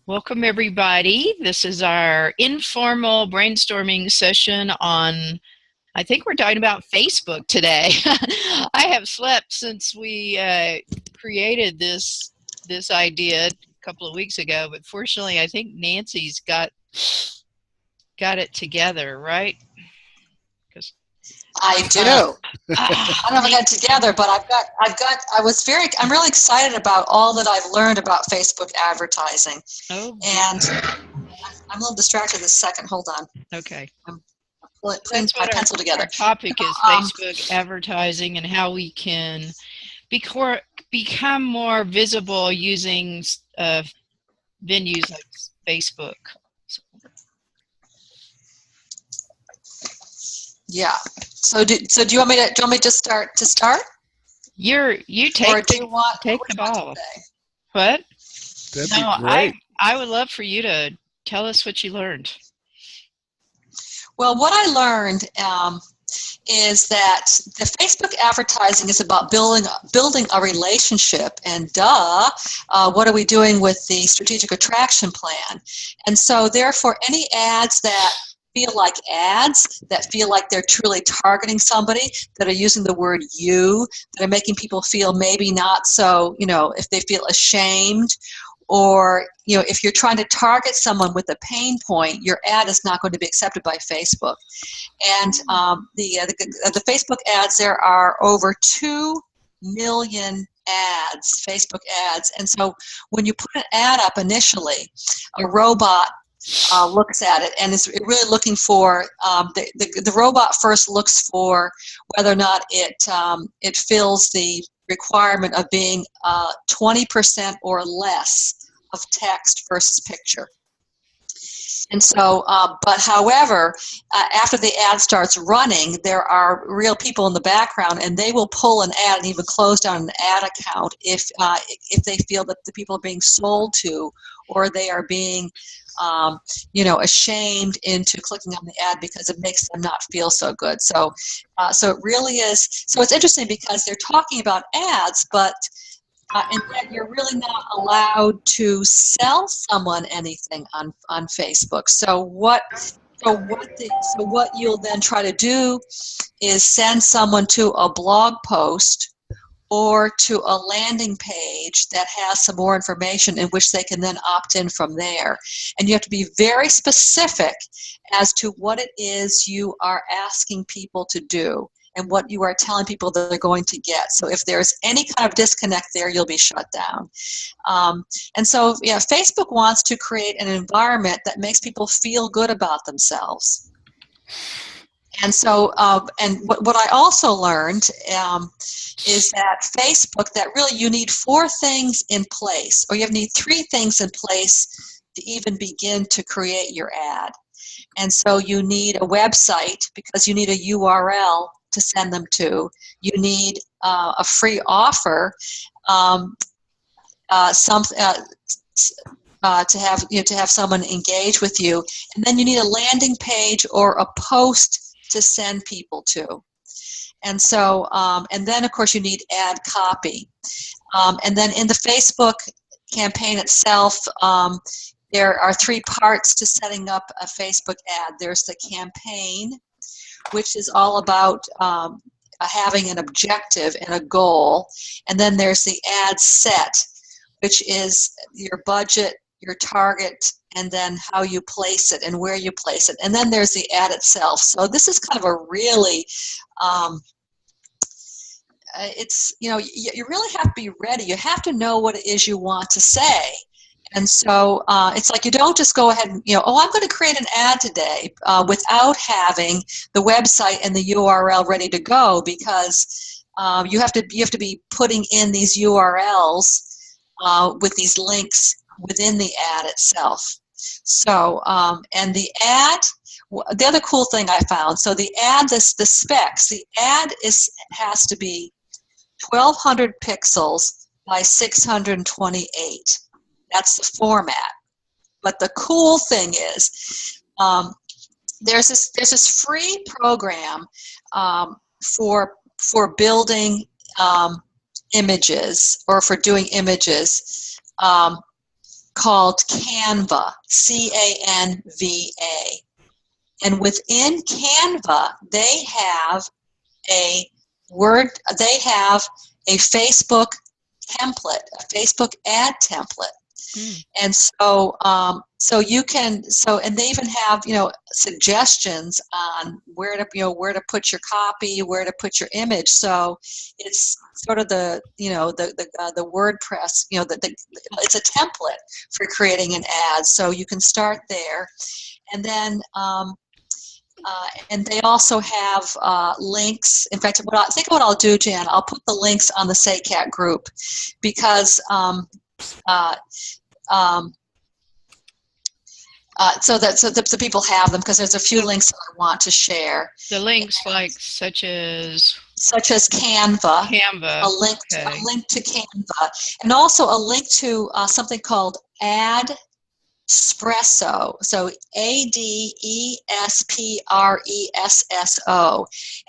Welcome, everybody. This is our informal brainstorming session on, I think we're talking about Facebook today. I have slept since we created this idea a couple of weeks ago, but fortunately, I think Nancy's got it together, right? 'Cause, I do. I don't have it together, but I'm really excited about all that I've learned about Facebook advertising. oh, And I'm a little distracted this second. Hold on. okay. I'm putting That's my what pencil together. our topic is, Um, Facebook advertising and how we can become more visible using venues like Facebook. So, yeah. So do you want me to start? you Or take do you want take what the do you want ball. today? What? That'd No, be great. I would love for you to tell us what you learned. Well, what I learned is that the Facebook advertising is about building a relationship, and what are we doing with the strategic attraction plan? And so therefore any ads that feel like ads, that feel like they're truly targeting somebody, that are using the word you, that are making people feel maybe not so, if they feel ashamed, or if you're trying to target someone with a pain point, your ad is not going to be accepted by Facebook. And the Facebook ads, there are over 2 million ads, Facebook ads. And so when you put an ad up initially, a robot looks at it and is really looking for, the robot first looks for whether or not it fills the requirement of being 20% or less of text versus picture. And so, but however, after the ad starts running, there are real people in the background, and they will pull an ad and even close down an ad account if they feel that the people are being sold to, or they are being ashamed into clicking on the ad because it makes them not feel so good. So, so it really is. So it's interesting because they're talking about ads, but and yet you're really not allowed to sell someone anything on Facebook. So what you'll then try to do is send someone to a blog post or to a landing page that has some more information in which they can then opt in from there. And you have to be very specific as to what it is you are asking people to do and what you are telling people that they're going to get. So if there's any kind of disconnect there, you'll be shut down. And so, yeah, Facebook wants to create an environment that makes people feel good about themselves. And so, and what I also learned is that Facebook, that really you need 4 things in place, or you need 3 things in place to even begin to create your ad. And so you need a website because you need a URL to send them to. You need a free offer, to have someone engage with you, and then you need a landing page or a post to send people to. And so, and then of course you need ad copy. And then in the Facebook campaign itself, there are 3 parts to setting up a Facebook ad. There's the campaign, which is all about having an objective and a goal. And then there's the ad set, which is your budget, your target, and then how you place it and where you place it. And then there's the ad itself. So this is kind of a really, it's, you really have to be ready. You have to know what it is you want to say. And so it's like you don't just go ahead and, I'm going to create an ad today without having the website and the URL ready to go, because you have to be putting in these URLs with these links within the ad itself. So, and the ad, the other cool thing I found, so the ad, the specs, the ad has to be 1200 pixels by 628. That's the format. But the cool thing is, there's this free program for building images, or for doing images, called Canva, Canva. And within Canva, they have a Facebook template, a Facebook ad template. And so you can, and they even have, suggestions on where to put your copy, where to put your image. So it's sort of the WordPress, it's a template for creating an ad. So you can start there. And then, and they also have links. In fact, think of what I'll do, Jan. I'll put the links on the SACAT group because so that people have them, because there's a few links that I want to share. The links such as Canva. A link to Canva, and also a link to something called Adspresso. So Adspresso,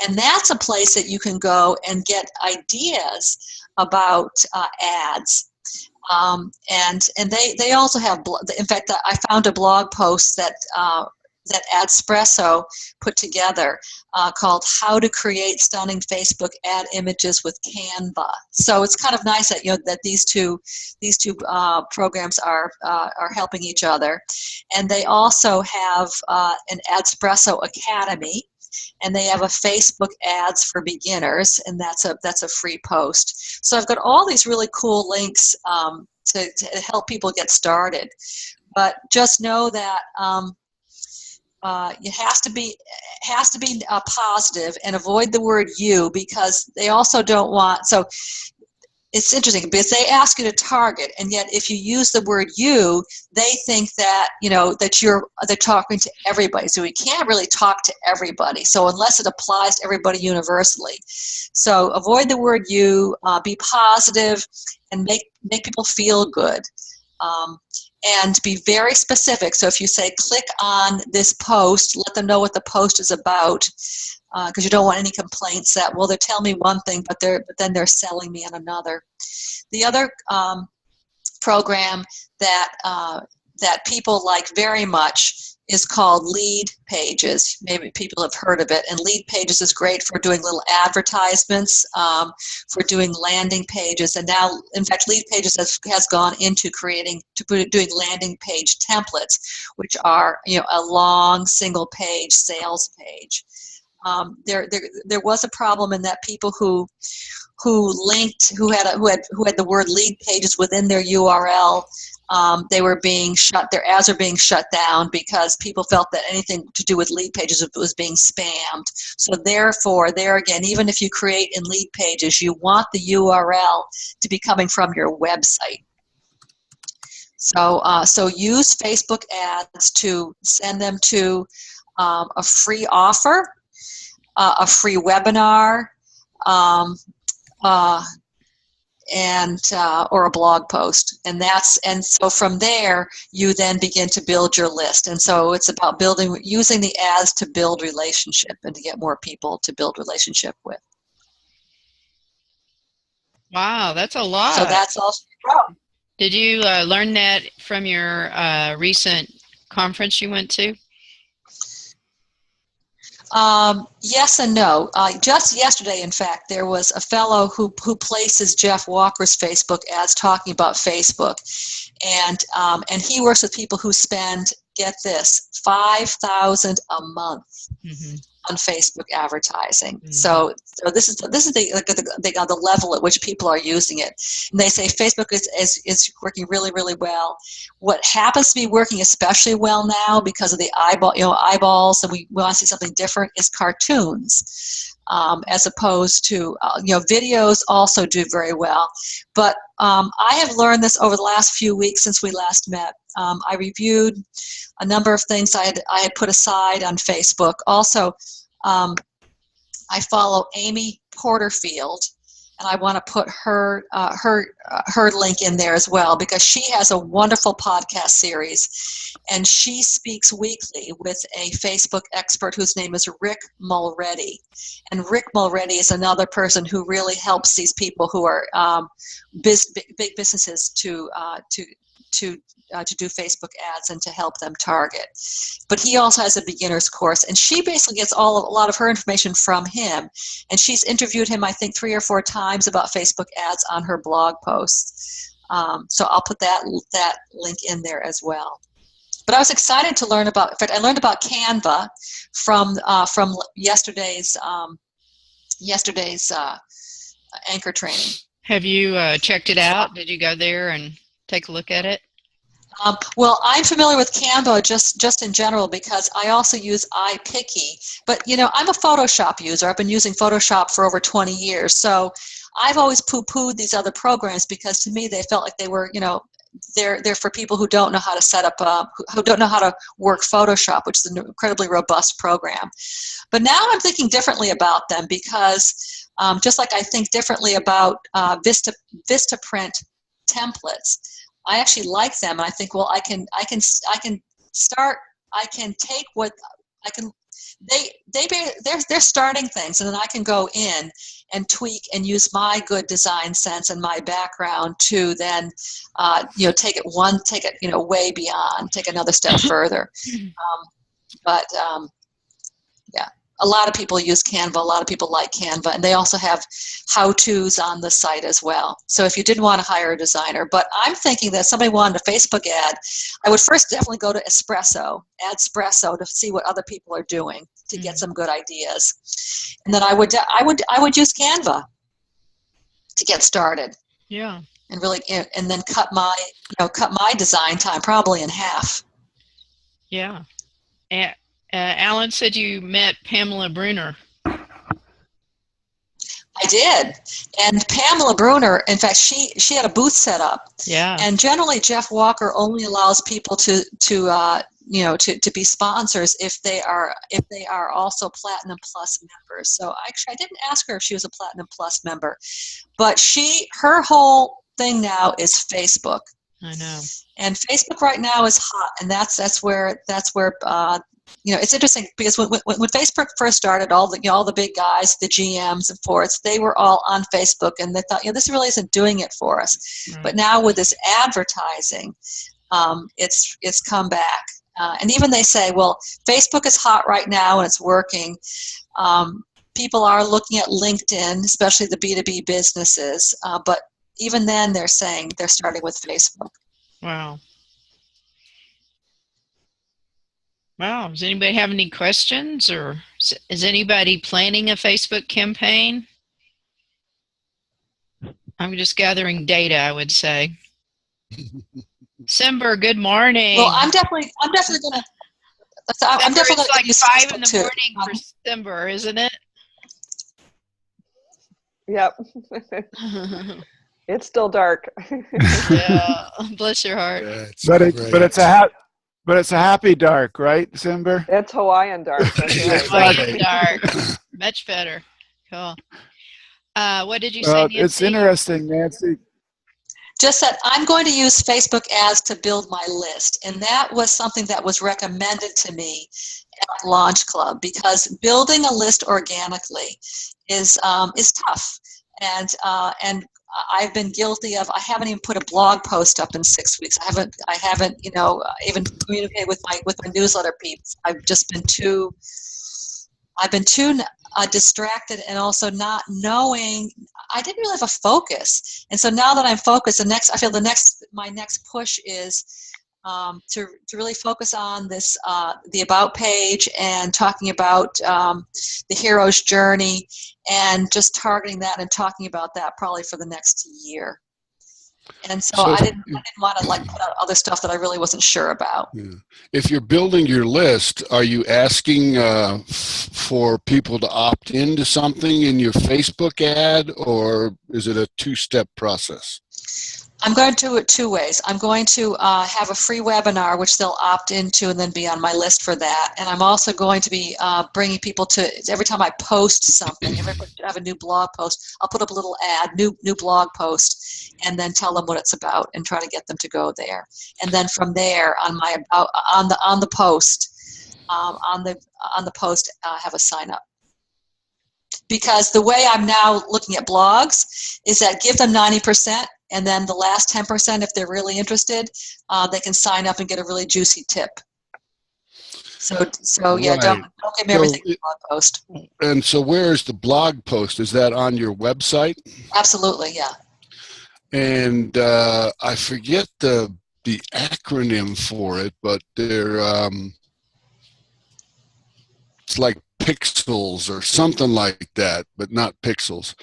and that's a place that you can go and get ideas about ads. And they also have, in fact, I found a blog post that Adspresso put together called "How to Create Stunning Facebook Ad Images with Canva." So it's kind of nice that that these two programs are helping each other, and they also have an Adspresso Academy. And they have a Facebook Ads for Beginners, and that's a free post. So I've got all these really cool links to help people get started. But just know that it has to be positive, and avoid the word "you", because they also don't want. So it's interesting because they ask you to target, and yet if you use the word "you", they think that they're talking to everybody. So we can't really talk to everybody. So unless it applies to everybody universally, so avoid the word "you". Be positive, and make people feel good, and be very specific. So if you say click on this post, let them know what the post is about. Because you don't want any complaints that, well, they're telling me one thing, but then they're selling me on another. The other program that people like very much is called Lead Pages. Maybe people have heard of it. And Lead Pages is great for doing little advertisements, for doing landing pages. And now, in fact, Lead Pages has gone into doing landing page templates, which are a long single page sales page. There was a problem in that people who had the word Lead Pages within their URL, their ads are being shut down because people felt that anything to do with Lead Pages was being spammed. So therefore, there again, even if you create in Lead Pages, you want the URL to be coming from your website. So use Facebook ads to send them to a free offer, a free webinar, or a blog post, and so from there you then begin to build your list. And so it's about using the ads to build relationship and to get more people to build relationship with. Wow, that's a lot. So that's all. Did you learn that from your recent conference you went to? Yes and no. Just yesterday, in fact, there was a fellow who places Jeff Walker's Facebook ads talking about Facebook, and he works with people who spend, get this, $5,000 a month on Facebook advertising. So this is the level at which people are using it. And they say Facebook is working really, really well. What happens to be working especially well now because of the eyeballs, and we want to see something different, is cartoons. As opposed to, videos also do very well. But I have learned this over the last few weeks since we last met. I reviewed a number of things I had put aside on Facebook. Also, I follow Amy Porterfield, and I want to put her link in there as well, because she has a wonderful podcast series, and she speaks weekly with a Facebook expert whose name is Rick Mulready. And Rick Mulready is another person who really helps these people who are big businesses to to do Facebook ads and to help them target. But he also has a beginner's course, and she basically gets a lot of her information from him. And she's interviewed him, I think, 3 or 4 times about Facebook ads on her blog posts. So I'll put that link in there as well. But I was excited to learn about. In fact, I learned about Canva from yesterday's anchor training. Have you checked it out? Did you go there and take a look at it? Well, I'm familiar with Canva just in general because I also use iPicky. But, I'm a Photoshop user. I've been using Photoshop for over 20 years. So I've always poo-pooed these other programs because to me they felt like they were, they're for people who don't know how to set up, who don't know how to work Photoshop, which is an incredibly robust program. But now I'm thinking differently about them because just like I think differently about Vistaprint templates, I actually like them. And I think, well, I can take what I can. They're starting things, and then I can go in and tweak and use my good design sense and my background to then, take it way beyond, take another step further. Yeah, a lot of people use Canva. A lot of people like Canva, and they also have how-tos on the site as well. So if you didn't want to hire a designer, but I'm thinking that if somebody wanted a Facebook ad, I would first definitely go to Adspresso to see what other people are doing to get some good ideas, and then I would use Canva to get started. Yeah, and really, and then cut my design time probably in half. Yeah. Alan said you met Pamela Bruner. I did, and Pamela Bruner, in fact, she had a booth set up. Yeah. And generally, Jeff Walker only allows people to be sponsors if they are also Platinum Plus members. So actually, I didn't ask her if she was a Platinum Plus member, but her whole thing now is Facebook. I know. And Facebook right now is hot, and that's where it's interesting because when Facebook first started, all the big guys, the GMs and Fords, they were all on Facebook, and they thought, this really isn't doing it for us. Right. But now with this advertising, it's come back, and even they say, well, Facebook is hot right now and it's working. People are looking at LinkedIn, especially the B2B businesses, but even then they're saying they're starting with Facebook. Wow. Wow. Does anybody have any questions, or is anybody planning a Facebook campaign? I'm just gathering data, I would say. Simber, good morning. Well, I'm definitely gonna. It's like 5 in the morning for Simber, isn't it? Yep. It's still dark. Yeah, bless your heart. Yeah, but it's a happy dark, right, Simber? It's Hawaiian dark. That's right. Hawaiian dark, much better. Cool. What did you say, Nancy? It's interesting, Nancy. Just that I'm going to use Facebook ads to build my list, and that was something that was recommended to me at Launch Club, because building a list organically is tough, and I've been guilty of. I haven't even put a blog post up in 6 weeks. I haven't even communicated with my newsletter peeps. I've been too distracted, and also not knowing. I didn't really have a focus, and so now that I'm focused, my next push is to really focus on this the About page and talking about the hero's journey, and just targeting that and talking about that probably for the next year. And so I didn't want to put out other stuff that I really wasn't sure about. Yeah. If you're building your list, are you asking for people to opt into something in your Facebook ad, or is it a two-step process? I'm going to do it 2 ways. I'm going to have a free webinar, which they'll opt into and then be on my list for that. And I'm also going to be bringing people to, every time I post something, every time I have a new blog post, I'll put up a little ad, new blog post, and then tell them what it's about and try to get them to go there. And then from there, on the post, have a sign up. Because the way I'm now looking at blogs is that give them 90%, and then the last 10%, if they're really interested, they can sign up and get a really juicy tip. So yeah, Right. don't give me everything in the blog post. And so where is the blog post? Is that on your website? Absolutely, yeah. And I forget the acronym for it, but they're it's like pixels or something like that, but not pixels,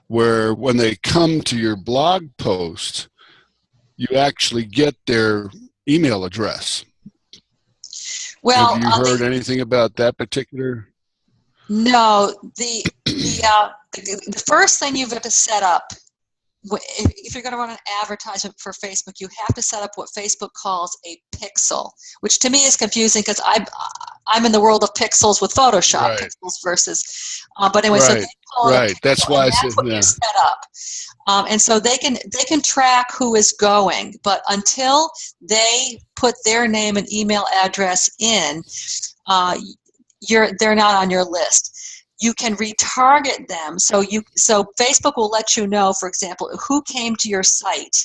where when they come to your blog post, you actually get their email address. Well, have you heard anything about that particular? No, the first thing you've got to set up, if you're going to run an advertisement for Facebook, you have to set up what Facebook calls a pixel, which to me is confusing because I'm in the world of pixels with Photoshop, Right. pixels versus, but anyway, so Right. they call it a Right. pixel, That's why I and said, that's what yeah. you set up. And so they can track who is going, but until they put their name and email address in, they're not on your list. You can retarget them, so Facebook will let you know, for example, who came to your site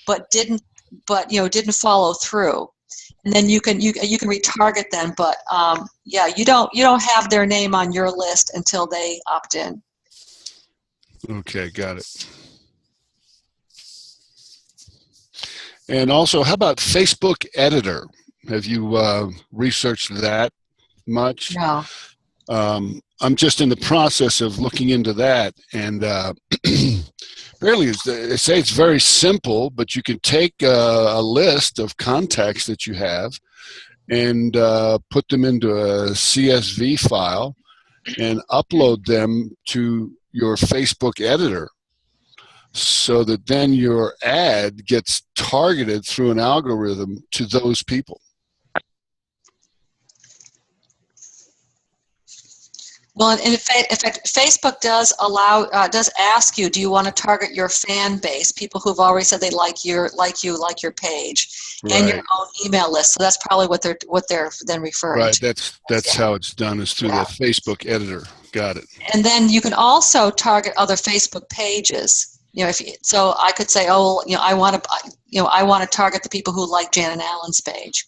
but didn't follow through, and then you can retarget them. But yeah, you don't have their name on your list until they opt in. Okay, got it. And also, how about Facebook Editor? Have you researched that much? No. I'm just in the process of looking into that, and apparently they say it's very simple, but you can take a list of contacts that you have and put them into a CSV file and upload them to your Facebook editor, so that then your ad gets targeted through an algorithm to those people. Well, in fact, Facebook does does ask you, do you want to target your fan base, people who've already said they like your page, and your own email list. So that's probably what they're then referring to. Right. That's how it's done, is through the Facebook editor. Got it. And then you can also target other Facebook pages. So I could say, I want to target the people who like Janet Allen's page.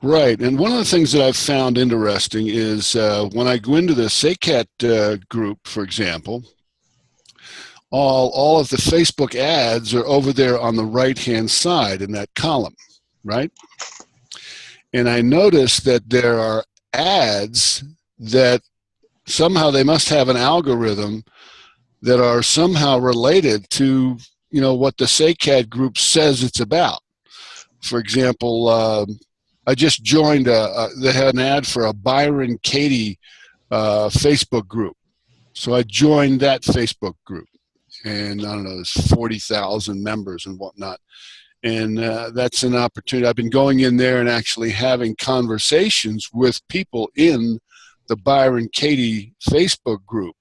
Right, and one of the things that I've found interesting is when I go into the SACAT group, for example, all of the Facebook ads are over there on the right-hand side in that column, right? And I noticed that there are ads that somehow they must have an algorithm that are somehow related to, what the SACAT group says it's about. For example, I just joined they had an ad for a Byron Katie Facebook group. So I joined that Facebook group. And I don't know, there's 40,000 members and whatnot. And that's an opportunity. I've been going in there and actually having conversations with people in the Byron Katie Facebook group,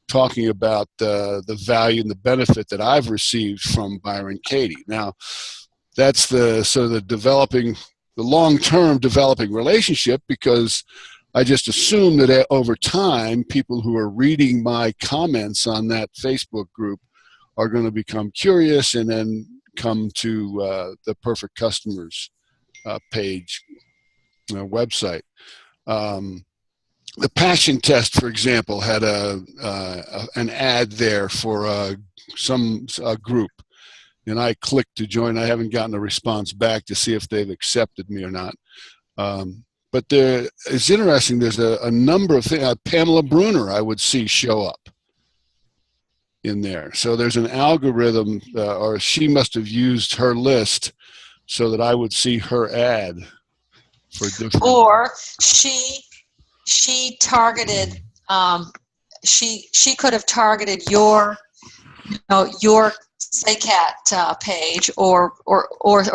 talking about the value and the benefit that I've received from Byron Katie. Now, that's the long-term developing relationship, because I just assume that over time, people who are reading my comments on that Facebook group are going to become curious and then come to the Perfect Customers page, website. The Passion Test, for example, had an ad there for some group. And I clicked to join. I haven't gotten a response back to see if they've accepted me or not. But it's interesting. There's a number of things. Pamela Bruner, I would see show up in there. So there's an algorithm, or she must have used her list so that I would see her ad for different. Or she targeted. She could have targeted your SACAT page or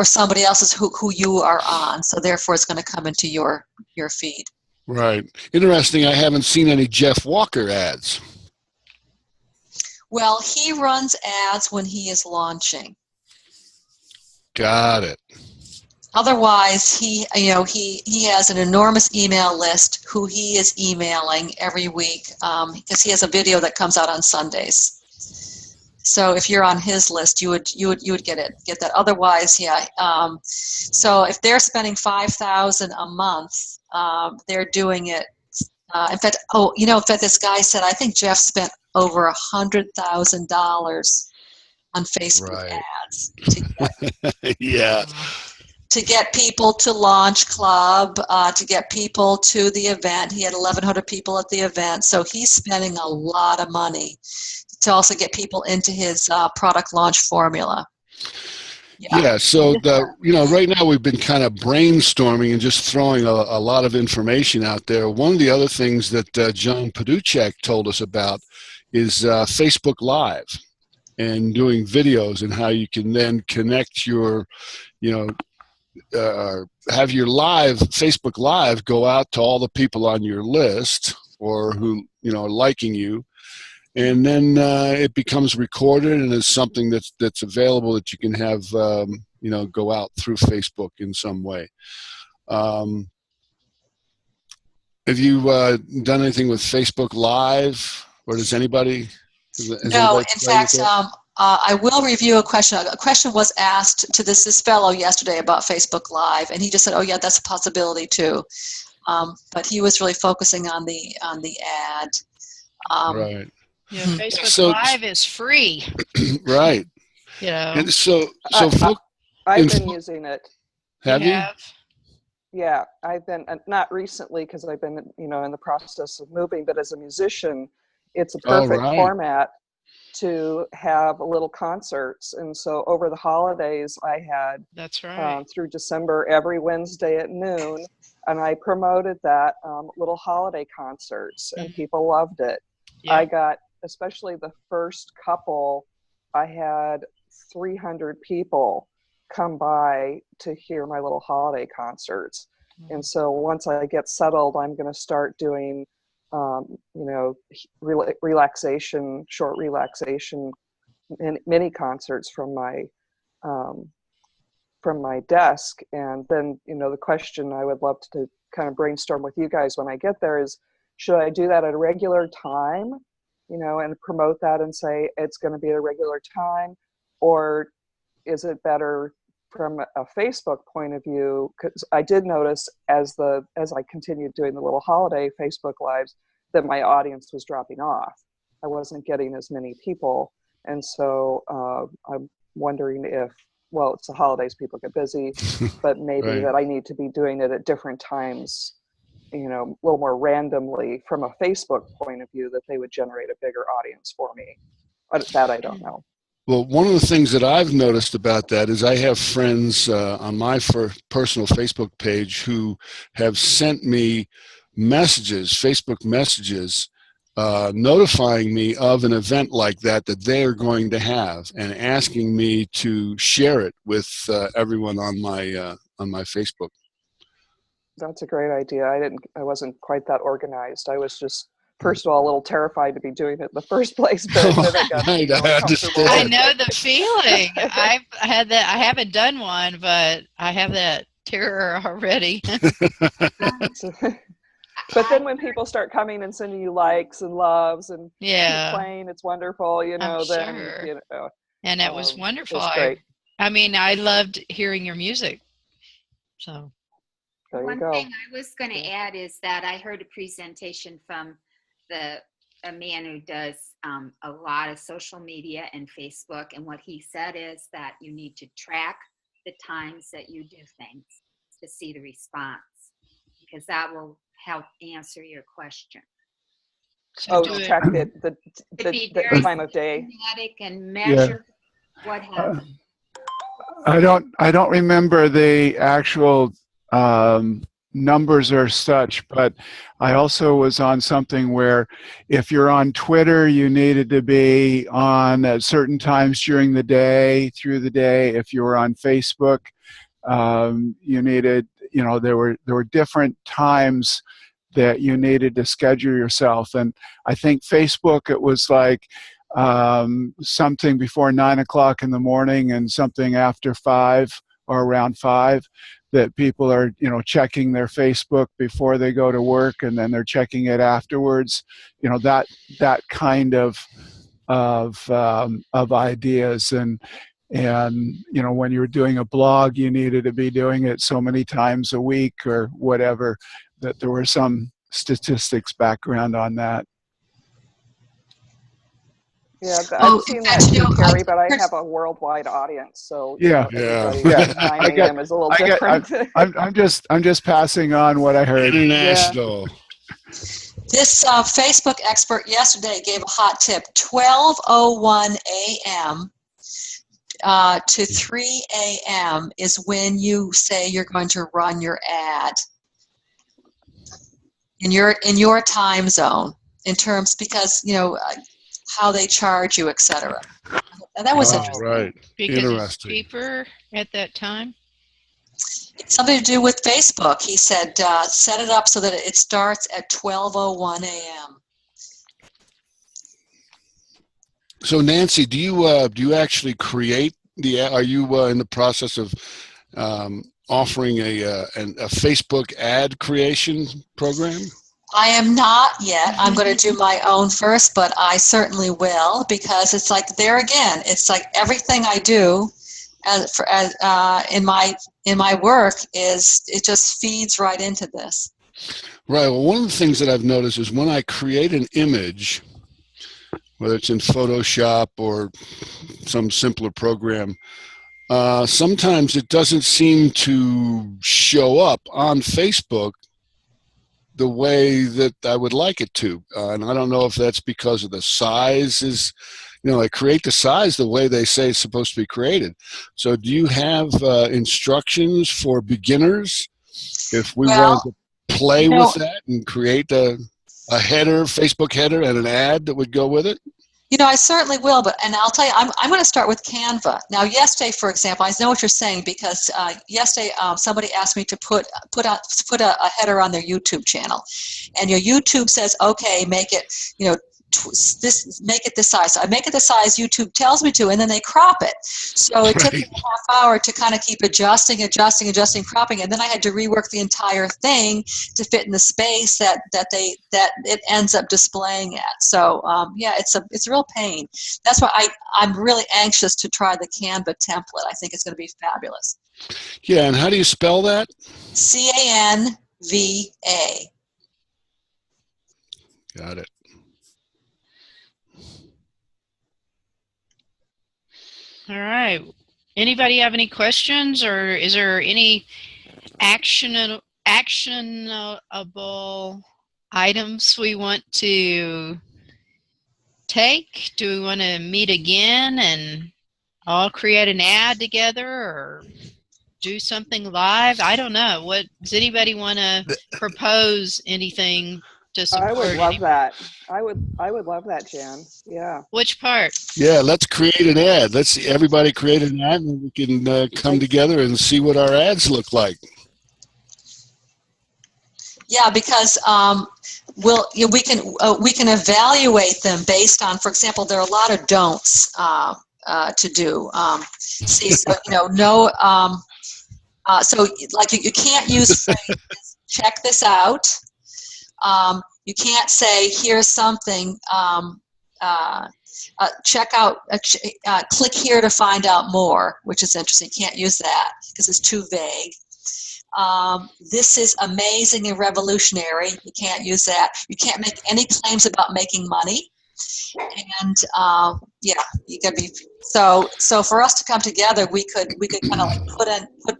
somebody else's who you are on. So therefore, it's going to come into your feed. Right. Interesting. I haven't seen any Jeff Walker ads. Well, he runs ads when he is launching. Got it. Otherwise, he has an enormous email list who he is emailing every week, because he has a video that comes out on Sundays. So if you're on his list, you would get that. Otherwise, yeah. So if they're spending $5,000 a month, they're doing it. In fact, this guy said, I think Jeff spent over $100,000 on Facebook ads Yeah. to get people to Launch Club, to get people to the event. He had 1,100 people at the event, so he's spending a lot of money to also get people into his product launch formula. Yeah, so right now we've been kind of brainstorming and just throwing a lot of information out there. One of the other things that John Paduchek told us about is Facebook Live and doing videos, and how you can then connect your, have your Facebook Live go out to all the people on your list or who, are liking you. And then it becomes recorded and is something that's available that you can have, go out through Facebook in some way. Have you done anything with Facebook Live, or does anybody? No, in fact, I will review a question. A question was asked to this fellow yesterday about Facebook Live, and he just said, "Oh yeah, that's a possibility too." But he was really focusing on the ad. Right. Yeah, Facebook Live is free. Right. And so I've been using it. Have you? Yeah, I've been, not recently because I've been, in the process of moving, but as a musician, it's a perfect format to have little concerts. And so over the holidays, I had, that's right, through December, every Wednesday at noon, and I promoted that little holiday concerts, and people loved it. Yeah. I got, especially the first couple, I had 300 people come by to hear my little holiday concerts. And so once I get settled, I'm going to start doing, relaxation, short relaxation, mini concerts from my desk. And then, the question I would love to kind of brainstorm with you guys when I get there is, should I do that at a regular time, and promote that and say it's going to be at a regular time, or is it better from a Facebook point of view? Because I did notice as I continued doing the little holiday Facebook Lives that my audience was dropping off. I wasn't getting as many people, and so I'm wondering if, well, it's the holidays, people get busy, but maybe that I need to be doing it at different times, a little more randomly from a Facebook point of view, that they would generate a bigger audience for me. But that I don't know. Well, one of the things that I've noticed about that is I have friends on my personal Facebook page who have sent me messages, Facebook messages, notifying me of an event like that they're going to have, and asking me to share it with everyone on my Facebook. That's a great idea. I wasn't quite that organized. I was just, first of all, a little terrified to be doing it in the first place, but then I got I know the feeling. I've had that. I haven't done one, but I have that terror already. But then when people start coming and sending you likes and loves and playing, it's wonderful, then, And it was wonderful. Great. I mean, I loved hearing your music. So. One thing I was going to add is that I heard a presentation from a man who does a lot of social media and Facebook, and what he said is that you need to track the times that you do things to see the response, because that will help answer your question. So track the time of day and measure what happens. I don't remember the actual numbers or such, but I also was on something where if you're on Twitter, you needed to be on at certain times during the day, through the day. If you were on Facebook, you needed, there were different times that you needed to schedule yourself. And I think Facebook, it was like something before 9 o'clock in the morning and something after 5 or around 5. That people are, checking their Facebook before they go to work, and then they're checking it afterwards. That kind of of ideas. And you know, when you're doing a blog, you needed to be doing it so many times a week or whatever, that there were some statistics background on that. Yeah, I've seen that too, Terry, but I have a worldwide audience, so Yeah. everybody 9 a.m. is a little different. I'm just passing on what I heard. International. This Facebook expert yesterday gave a hot tip. 12:01 a.m. To 3 a.m. is when you say you're going to run your ad in your time zone, in terms, because you know how they charge you, etc. That was interesting. Right. Because it's cheaper at that time. It's something to do with Facebook. He said set it up so that it starts at 12:01 a.m. So Nancy, do you actually create the? Are you in the process of offering a Facebook ad creation program? I am not yet. I'm going to do my own first, but I certainly will, because it's like, there again, it's like everything I do in my work it just feeds right into this. Right. Well, one of the things that I've noticed is when I create an image, whether it's in Photoshop or some simpler program, sometimes it doesn't seem to show up on Facebook the way that I would like it to. And I don't know if that's because of the size is, you know, I create the size the way they say it's supposed to be created. So do you have instructions for beginners if we want to play with that and create a header, Facebook header, and an ad that would go with it? You know, I certainly will, and I'll tell you, I'm going to start with Canva. Now, yesterday, for example, I know what you're saying, because yesterday somebody asked me to put a header on their YouTube channel, and your YouTube says, okay, make it, you know, make it this size. So I make it the size YouTube tells me to, and then they crop it. So it took me a half hour to kind of keep adjusting, cropping, and then I had to rework the entire thing to fit in the space that it ends up displaying at. So yeah, it's a real pain. That's why I'm really anxious to try the Canva template. I think it's going to be fabulous. Yeah, and how do you spell that? Canva. Got it. All right. Anybody have any questions, or is there any actionable items we want to take? Do we want to meet again and all create an ad together, or do something live? I don't know. What does anybody want to propose? Anything to support? I would love that. I would love that, Jan. Yeah. Which part? Yeah, let's create an ad. Let's everybody create an ad, and we can come together and see what our ads look like. Yeah, because we can evaluate them based on, for example, there are a lot of don'ts to do. So like you can't use phrases, check this out. You can't say, here's something, check out, click here to find out more, which is interesting. You can't use that because it's too vague. This is amazing and revolutionary. You can't use that. You can't make any claims about making money. And yeah, you gotta be so for us to come together, we could kind of like put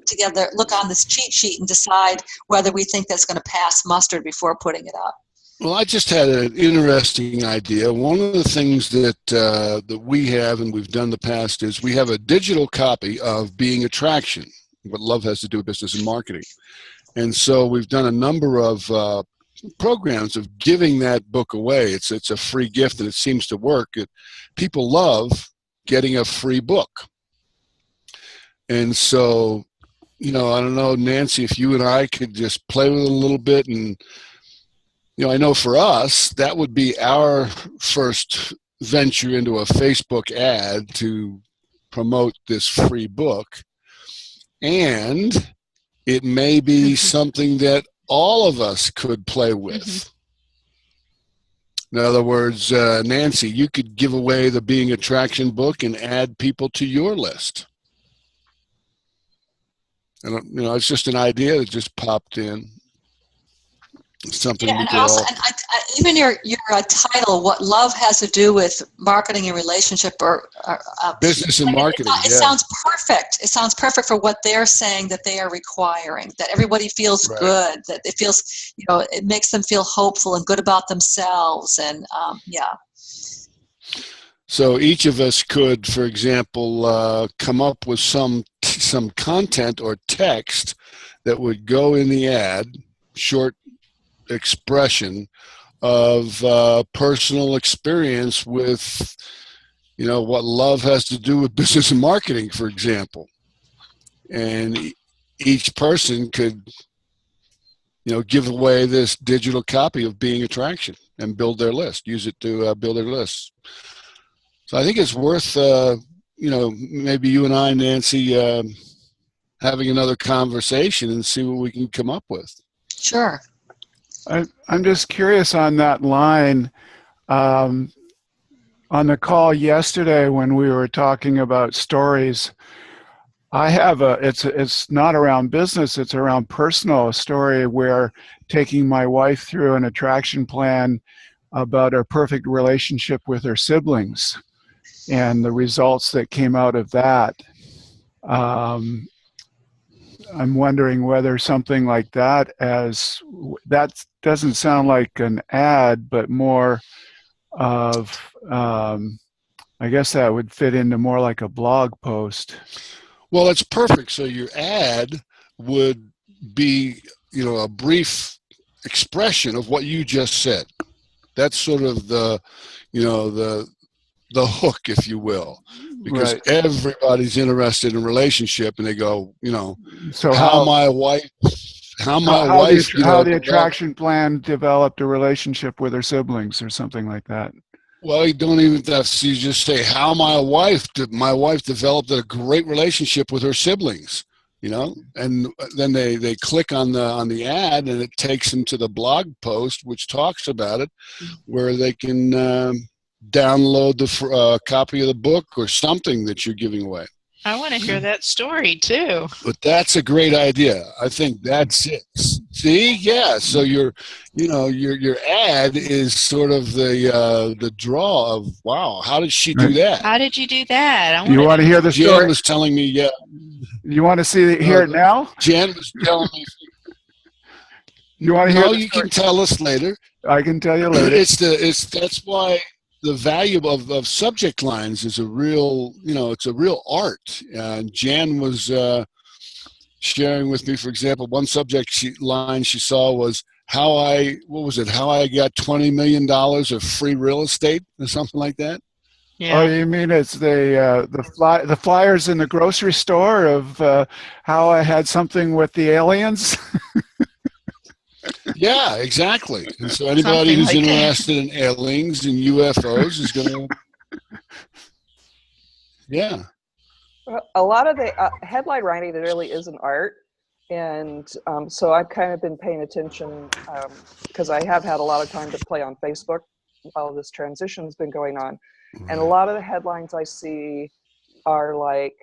together, look on this cheat sheet and decide whether we think that's going to pass muster before putting it up. Well, I just had an interesting idea. One of the things that we have and we've done in the past is we have a digital copy of Being Attraction, what love has to do with business and marketing. And so we've done a number of programs of giving that book away. It's a free gift, and it seems to work. People love getting a free book. And so, you know, I don't know, Nancy, if you and I could just play with it a little bit. And, you know, I know for us, that would be our first venture into a Facebook ad to promote this free book. And it may be something that all of us could play with. In other words, Nancy, you could give away the Being Attraction book and add people to your list. And, you know, it's just an idea that just popped in. Something Yeah, we and could also, all. and even your title, what love has to do with marketing and relationship, or Business and marketing. It sounds perfect. It sounds perfect for what they're saying that they are requiring. That everybody feels Right. good. That it feels, you know, it makes them feel hopeful and good about themselves. And yeah. So each of us could, for example, come up with some content or text that would go in the ad, short expression of personal experience with, you know, what love has to do with business and marketing, for example. And each person could, you know, give away this digital copy of Being Attraction and build their list, use it to build their lists. So I think it's worth, you know, maybe you and I, Nancy, having another conversation and see what we can come up with. Sure. I'm just curious on that line. On the call yesterday when we were talking about stories, I have it's not around business, it's around personal, a story where taking my wife through an attraction plan about a perfect relationship with her siblings and the results that came out of that. I'm wondering whether something like that, as that doesn't sound like an ad, but more of, I guess that would fit into more like a blog post. Well, it's perfect. So your ad would be, you know, a brief expression of what you just said. That's sort of the, you know, the hook, if you will, because Right. everybody's interested in a relationship, and they go, you know, So how my wife, you know, how the attraction plan developed a relationship with her siblings or something like that. Well, you don't even have to, you just say how my wife developed a great relationship with her siblings, you know, and then they click on the ad, and it takes them to the blog post which talks about it, where they can download the copy of the book or something that you're giving away. I want to hear that story too. But that's a great idea. I think that's it. See, yeah. So your ad is sort of the draw of, wow, how did she do that? How did you do that? You want to hear the story? Jan was telling me, yeah. You want to hear it now? Jan was telling me. You want to hear? No, you can tell us later. I can tell you later. That's why the value of subject lines is a real, you know, it's a real art. Jan was sharing with me, for example, one subject line she saw was how I got $20 million of free real estate or something like that. Yeah. Oh, you mean it's the flyers in the grocery store of how I had something with the aliens? Yeah, exactly. And so anybody who's interested in aliens and UFOs is going to, yeah. A lot of the headline writing really is an art. And so I've kind of been paying attention because I have had a lot of time to play on Facebook while this transition has been going on. Right. And a lot of the headlines I see are like,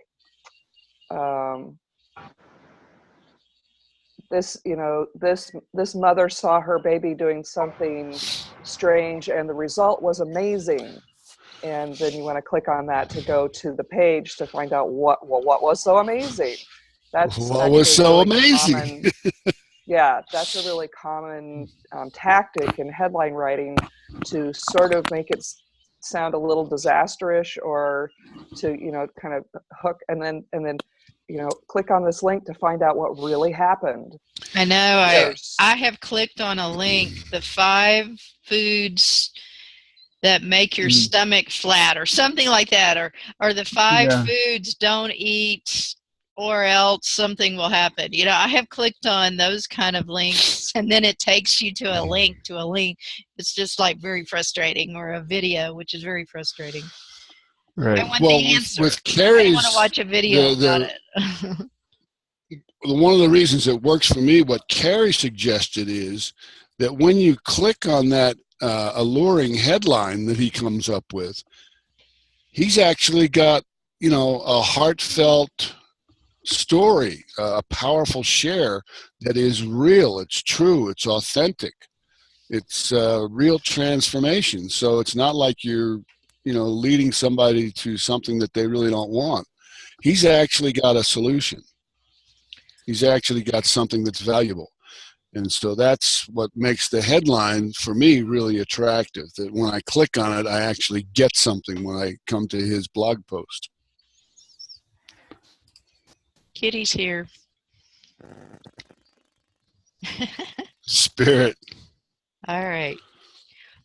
this mother saw her baby doing something strange and the result was amazing. And then you want to click on that to go to the page to find out what was so amazing. That's what was so amazing. Yeah, that's a really common tactic in headline writing to sort of make it sound a little disastrous or to, you know, kind of hook and then you know, click on this link to find out what really happened. I know. I have clicked on a link, the 5 foods that make your stomach flat or something like that, or the 5 foods don't eat or else something will happen. You know, I have clicked on those kind of links and then it takes you to a link. It's just like very frustrating, or a video, which is very frustrating. Right. I want the answer. With Carrie's, I want to watch a video about it. One of the reasons it works for me, what Carrie suggested, is that when you click on that alluring headline that he comes up with, he's actually got, you know, a heartfelt story, a powerful share that is real, it's true, it's authentic, it's real transformation. So it's not like you're, you know, leading somebody to something that they really don't want. He's actually got a solution. He's actually got something that's valuable. And so that's what makes the headline for me really attractive, that when I click on it, I actually get something when I come to his blog post. Kitty's here. Spirit. All right.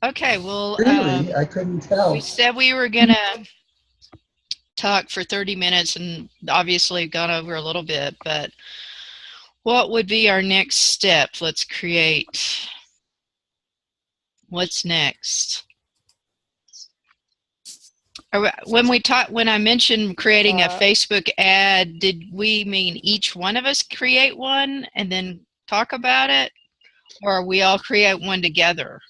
Okay, well, Really? I couldn't tell. we said we were going to talk for 30 minutes and obviously gone over a little bit, but what would be our next step? Let's create. What's next? When I mentioned creating a Facebook ad, did we mean each one of us create one and then talk about it, or we all create one together?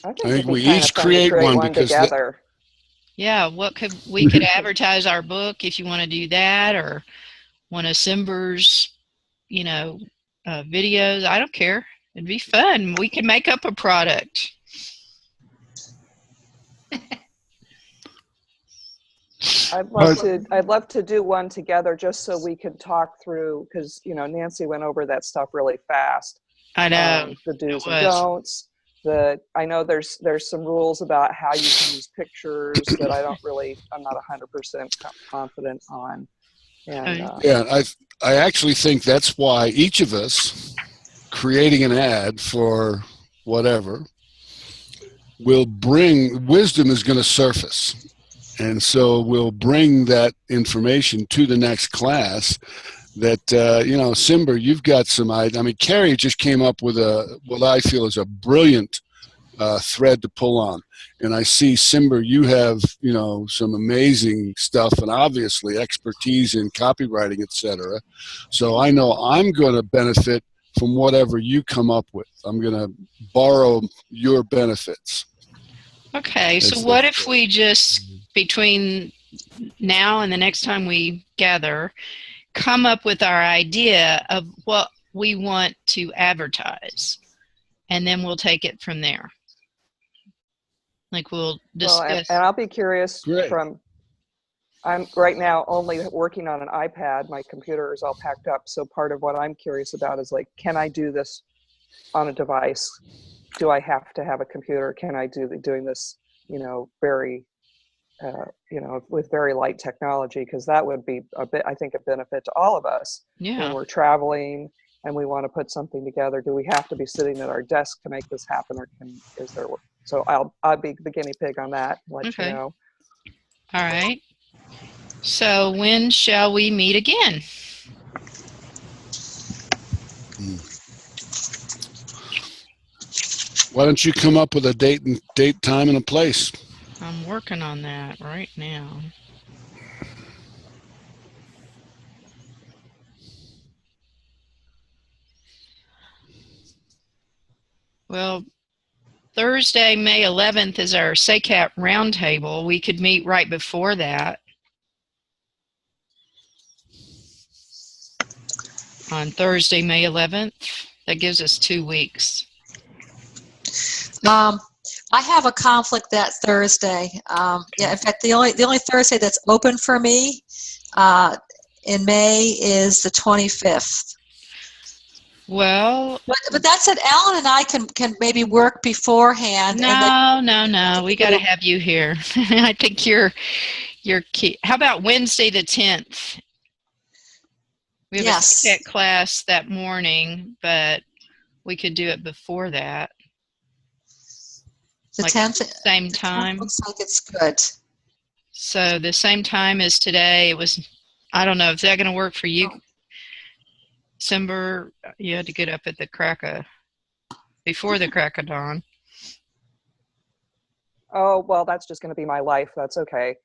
I I think it'd be we kinda each fun to create one because together. Yeah, we could advertise our book if you want to do that, or one of Simber's, you know, videos. I don't care. It'd be fun. We could make up a product. I'd love to do one together just so we could talk through, because, you know, Nancy went over that stuff really fast. I know. The do's it and was. don'ts. I know there's some rules about how you can use pictures that I'm not 100% confident on. And yeah, I actually think that's why each of us creating an ad for whatever will bring, wisdom is going to surface. And so we'll bring that information to the next class that, you know, Simber, you've got some, I mean, Carrie just came up with what I feel is a brilliant thread to pull on. And I see, Simber, you have, you know, some amazing stuff and obviously expertise in copywriting, etc. So I know I'm going to benefit from whatever you come up with. I'm going to borrow your benefits. Okay, so what if we just, between now and the next time we gather, come up with our idea of what we want to advertise, and then we'll take it from there. Like we'll discuss. and I'll be curious. Great. I'm right now only working on an iPad. My computer is all packed up. So part of what I'm curious about is, like, can I do this on a device? Do I have to have a computer? Can I doing this, you know, very, you know, with very light technology? Because that would be I think, a benefit to all of us. Yeah. When we're traveling and we want to put something together, do we have to be sitting at our desk to make this happen, or is there? So I'll be the guinea pig on that. Let you know. All right. So when shall we meet again? Why don't you come up with a date, time, and a place? I'm working on that right now. Well, Thursday, May 11th is our SACAP roundtable. We could meet right before that. On Thursday, May 11th. That gives us 2 weeks. I have a conflict that Thursday. Yeah, in fact, the only Thursday that's open for me in May is the 25th. Well, but that said, Alan and I can maybe work beforehand. No. We got to have you here. I think you're key. How about Wednesday the 10th? We have a SACAP class that morning, but we could do it before that. The 10th, same time. Looks like it's good. So the same time as today. It was. I don't know. Is that going to work for you, Simber? You had to get up at the before the crack of dawn. Oh, well, that's just going to be my life. That's okay.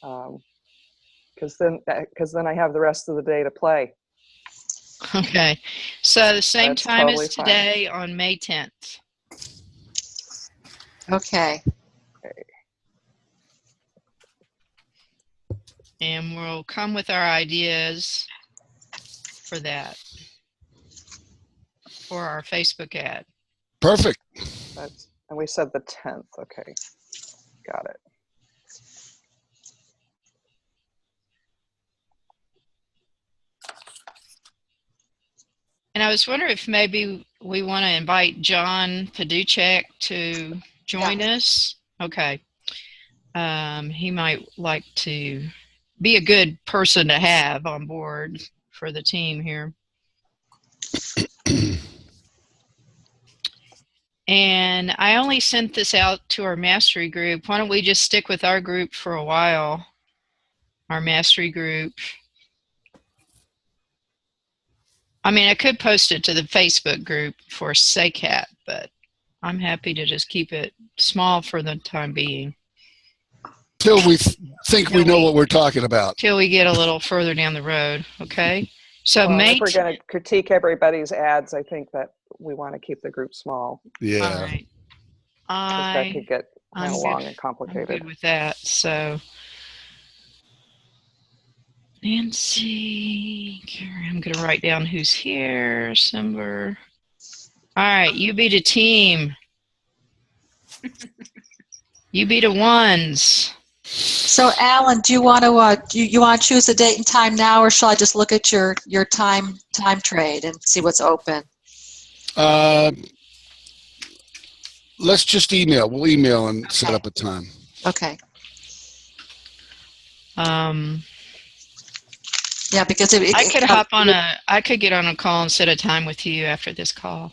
Because then I have the rest of the day to play. Okay. So the same That's time totally as fine. today on May 10th. Okay. And we'll come with our ideas for that, for our Facebook ad. Perfect. And we said the 10th. Okay, got it. And I was wondering if maybe we want to invite John Paduchek to join us. Okay. He might like to be a good person to have on board for the team here. And I only sent this out to our mastery group. Why don't we just stick with our group for a while? Our mastery group. I mean, I could post it to the Facebook group for SACAT, but I'm happy to just keep it small for the time being. Till we think we know what we're talking about. Till we get a little further down the road, okay? So Well, May. if we're going to critique everybody's ads, I think that we want to keep the group small. Yeah. All right. Because that could get kind of long and I'm complicated. good with that. So Nancy, I'm going to write down who's here. Simber. All right, you be the team. You be the ones. So, Alan, do you want to you want to choose a date and time now, or shall I just look at your time trade and see what's open? Let's just email. We'll email and set up a time. Okay. Yeah, because I could hop on I could get on a call and set a time with you after this call.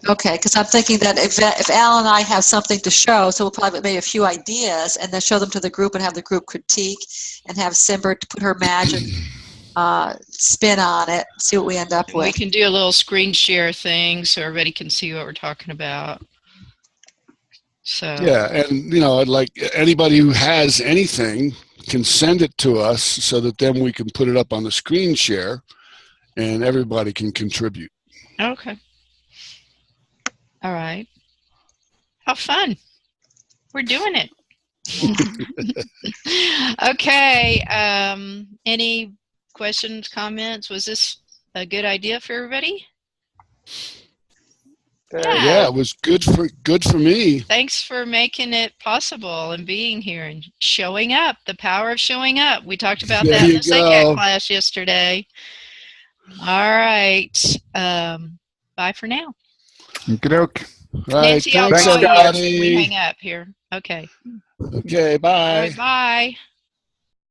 Okay, because I'm thinking that if Al and I have something to show, so we'll probably make a few ideas and then show them to the group and have the group critique and have Simber to put her magic spin on it, see what we end up with. We can do a little screen share thing so everybody can see what we're talking about. So yeah, and you know, like anybody who has anything can send it to us so that then we can put it up on the screen share and everybody can contribute. Okay. All right. How fun. We're doing it. Okay. Any questions, comments? Was this a good idea for everybody? Good. Yeah, it was good for me. Thanks for making it possible and being here and showing up. The power of showing up. We talked about that in the SACAT class yesterday. All right. Bye for now. Okey-doke. Right. Nancy, I'll Thanks, call you when we everybody. hang up here. Okay. Okay, bye. All right, bye.